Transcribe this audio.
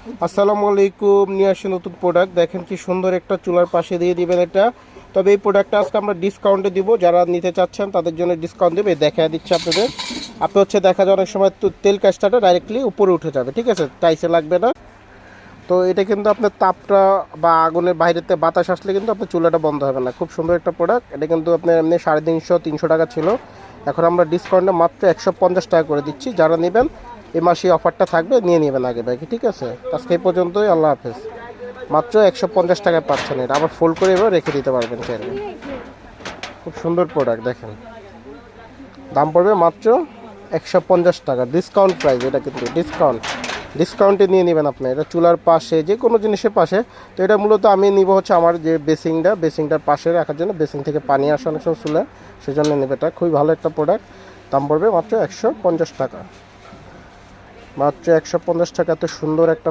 আসসালামু আলাইকুম। নিয়ে আসি নতুন প্রোডাক্ট। দেখেন কি সুন্দর একটা চুলার পাশে দিয়ে দিবেন এটা। তবে এই প্রোডাক্টটা আজকে আমরা ডিসকাউন্টে দিব, যারা নিতে চাচ্ছেন তাদের জন্য ডিসকাউন্ট দেবে। দেখা দিচ্ছে আপনাদের। আপনি হচ্ছে দেখা যায় অনেক সময় তেল কাজটাটা ডাইরেক্টলি উপরে উঠে যাবে, ঠিক আছে, টাইসে লাগবে না। তো এটা কিন্তু আপনার তাপটা বা আগুনের বাইরেতে বাতাস আসলে কিন্তু আপনার চুলাটা বন্ধ হবে না। খুব সুন্দর একটা প্রোডাক্ট। এটা কিন্তু আপনার এমনি 350-300 টাকা ছিল, এখন আমরা ডিসকাউন্টে মাত্র 150 টাকা করে দিচ্ছি। যারা নেবেন এই মাসে অফারটা থাকবে, নিয়ে নেবেন আগে ভাগে, ঠিক আছে। আজকে এই পর্যন্তই, আল্লাহ হাফেজ। মাত্র 150 টাকায় পাচ্ছেন এটা। আবার ফোল্ড করে এবার রেখে দিতে পারবেন চাইলে। খুব সুন্দর প্রোডাক্ট। দেখেন দাম পড়বে মাত্র 150 টাকা, ডিসকাউন্ট প্রাইস। এটা কিন্তু ডিসকাউন্টে নিয়ে নেবেন আপনি। এটা চুলার পাশে যে কোনো জিনিসের পাশে। তো এটা মূলত আমি নিব হচ্ছে আমার যে বেসিংটার পাশে রাখার জন্য। বেসিং থেকে পানি আসে অনেক সময় চুলে, সেজন্য নেবে। এটা খুবই ভালো একটা প্রোডাক্ট। দাম পড়বে মাত্র 150 টাকা। মাত্র 150 টাকা। এত সুন্দর একটা